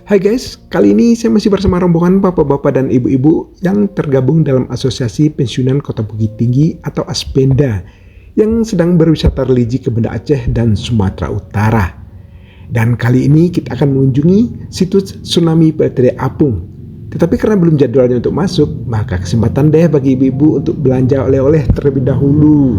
Hai guys, kali ini saya masih bersama rombongan bapak-bapak dan ibu-ibu yang tergabung dalam Asosiasi Pensiunan Kota Bukit Tinggi atau Aspenda yang sedang berwisata religi ke Banda Aceh dan Sumatera Utara. Dan kali ini kita akan mengunjungi situs Tsunami PLTD Apung. Tetapi karena belum jadwalnya untuk masuk, maka kesempatan deh bagi ibu-ibu untuk belanja oleh-oleh terlebih dahulu.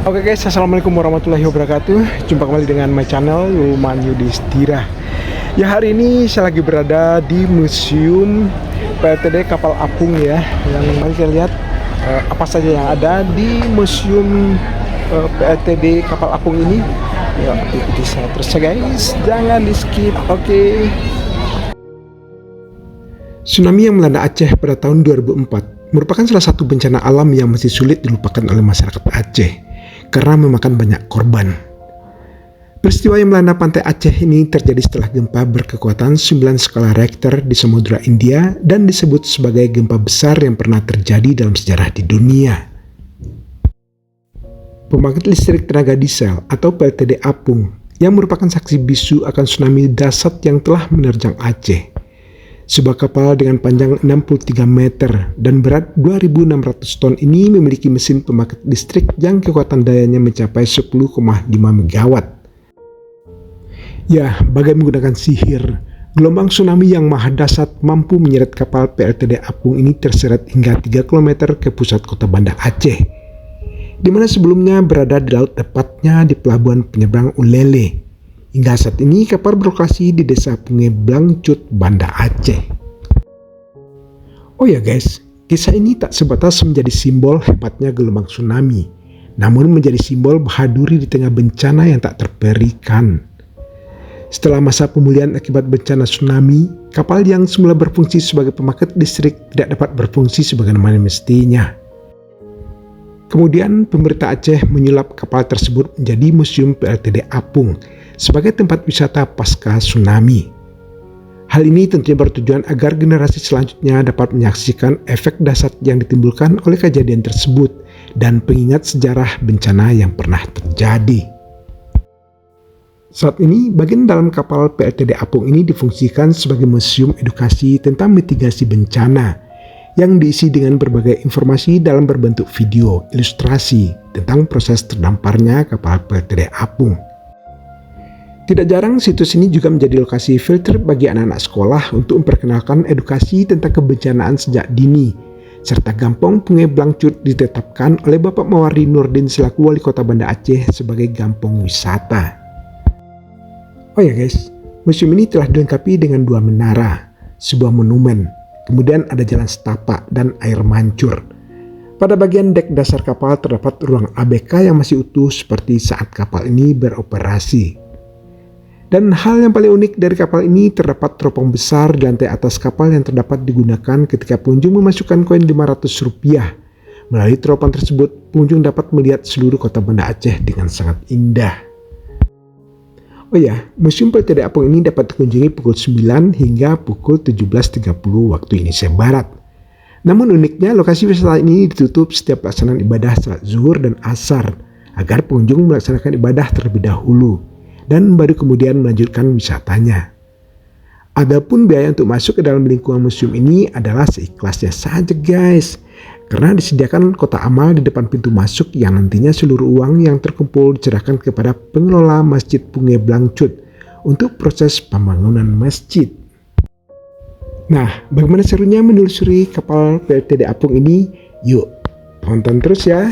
Oke guys, assalamualaikum warahmatullahi wabarakatuh. Jumpa kembali dengan my channel Lukman Yudhistira. Ya, hari ini saya lagi berada di Museum PLTD Kapal Apung ya. Yang mari kita lihat apa saja yang ada di Museum PLTD Kapal Apung ini. Ya, ikuti saya terus ya guys, jangan di skip. Oke. Tsunami yang melanda Aceh pada tahun 2004 merupakan salah satu bencana alam yang masih sulit dilupakan oleh masyarakat Aceh karena memakan banyak korban. Peristiwa yang melanda pantai Aceh ini terjadi setelah gempa berkekuatan 9 skala Richter di Samudra India dan disebut sebagai gempa besar yang pernah terjadi dalam sejarah di dunia. Pembangkit listrik tenaga diesel atau PLTD Apung yang merupakan saksi bisu akan tsunami dahsyat yang telah menerjang Aceh. Sebuah kapal dengan panjang 63 meter dan berat 2.600 ton ini memiliki mesin pembangkit listrik yang kekuatan dayanya mencapai 10,5 megawatt. Ya, bagai menggunakan sihir, gelombang tsunami yang maha dahsyat mampu menyeret kapal PLTD Apung ini terseret hingga 3 km ke pusat kota Banda Aceh, di mana sebelumnya berada di laut, tepatnya di pelabuhan penyeberang Ulele. Hingga saat ini kapal beroperasi di desa Punge Blangcut, Banda Aceh. Oh ya guys, kisah ini tak sebatas menjadi simbol hebatnya gelombang tsunami, namun menjadi simbol bahaduri di tengah bencana yang tak terperikan. Setelah masa pemulihan akibat bencana tsunami, kapal yang semula berfungsi sebagai pembangkit listrik tidak dapat berfungsi sebagaimana mestinya. Kemudian pemerintah Aceh menyulap kapal tersebut menjadi Museum PLTD Apung sebagai tempat wisata pasca tsunami. Hal ini tentunya bertujuan agar generasi selanjutnya dapat menyaksikan efek dahsyat yang ditimbulkan oleh kejadian tersebut dan pengingat sejarah bencana yang pernah terjadi. Saat ini, bagian dalam kapal PLTD Apung ini difungsikan sebagai museum edukasi tentang mitigasi bencana yang diisi dengan berbagai informasi dalam berbentuk video, ilustrasi tentang proses terdamparnya kapal PLTD Apung. Tidak jarang situs ini juga menjadi lokasi filter bagi anak-anak sekolah untuk memperkenalkan edukasi tentang kebencanaan sejak dini, serta Gampong Punge Blangcut ditetapkan oleh Bapak Mawardi Nurdin selaku Wali Kota Banda Aceh sebagai Gampong Wisata. Oh ya guys, museum ini telah dilengkapi dengan 2 menara, sebuah monumen, kemudian ada jalan setapak dan air mancur. Pada bagian dek dasar kapal terdapat ruang ABK yang masih utuh seperti saat kapal ini beroperasi. Dan hal yang paling unik dari kapal ini terdapat teropong besar di lantai atas kapal yang terdapat digunakan ketika pengunjung memasukkan koin Rp500. Melalui teropong tersebut, pengunjung dapat melihat seluruh kota Banda Aceh dengan sangat indah. Oh ya, Museum PLTD Apung ini dapat dikunjungi pukul 9 hingga pukul 17.30 waktu Indonesia Barat. Namun uniknya, lokasi wisata ini ditutup setiap pelaksanaan ibadah salat zuhur dan asar, agar pengunjung melaksanakan ibadah terlebih dahulu dan baru kemudian melanjutkan wisatanya. Adapun biaya untuk masuk ke dalam lingkungan museum ini adalah seikhlasnya saja guys, karena disediakan kotak amal di depan pintu masuk yang nantinya seluruh uang yang terkumpul diserahkan kepada pengelola Masjid Punge Blangcut untuk proses pembangunan masjid. Nah, bagaimana serunya menelusuri kapal PLTD apung ini? Yuk, tonton terus ya.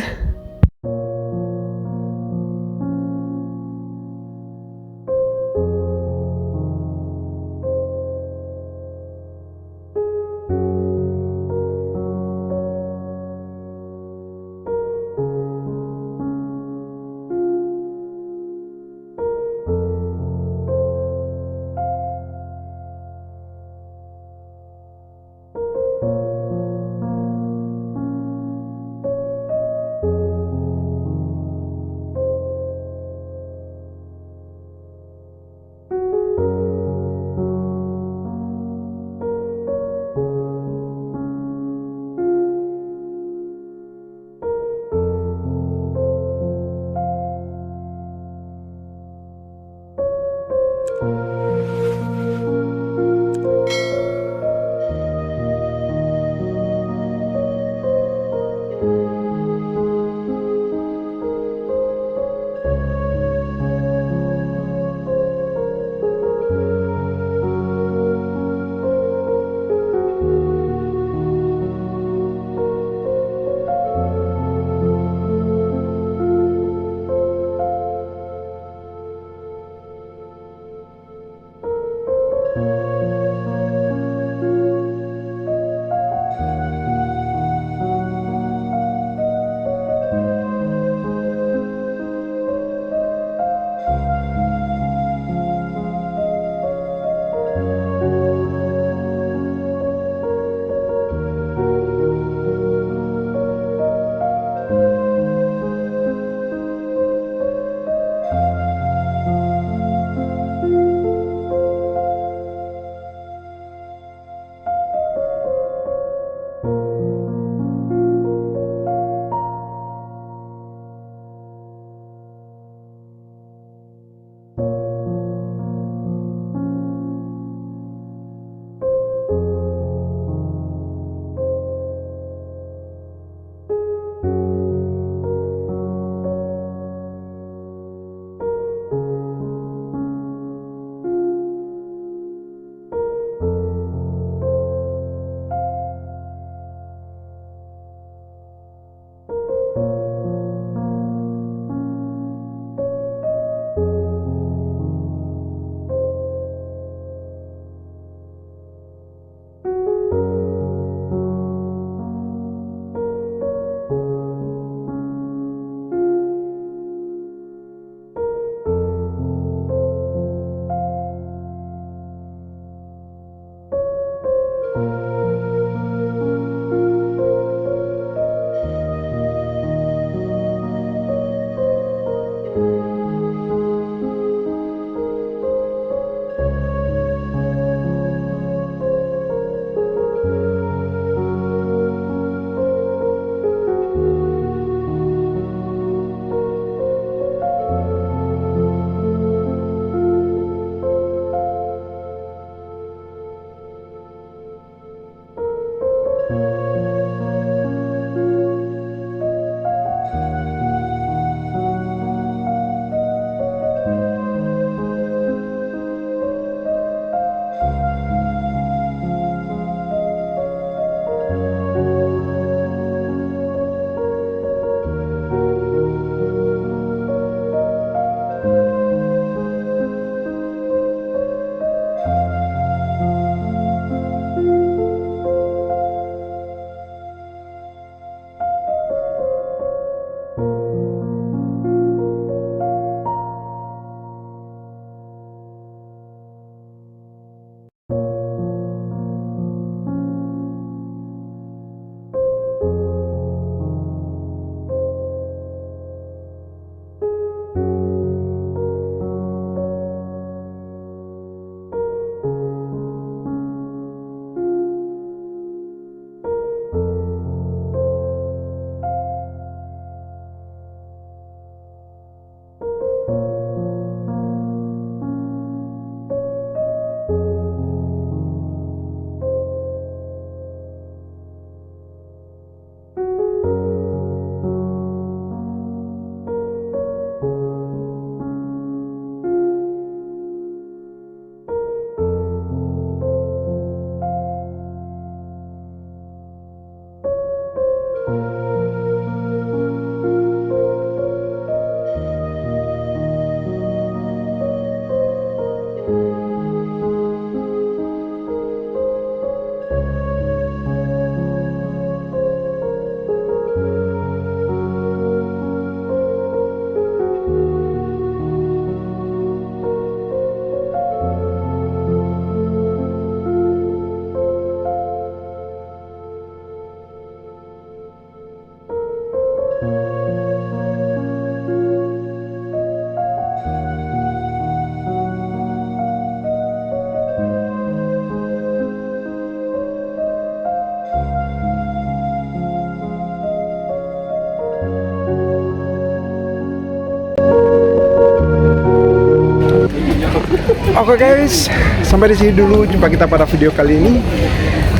Oke guys, sampai di sini dulu jumpa kita pada video kali ini.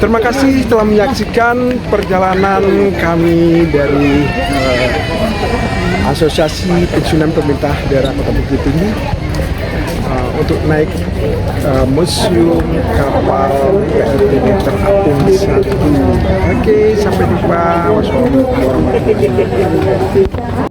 Terima kasih telah menyaksikan perjalanan kami dari Asosiasi Pensiunan Pemerintah Daerah Kota Bukit Tinggi untuk naik museum kapal PLTB terapung 1. Oke, sampai jumpa. Wassalamualaikum warahmatullahi wabarakatuh.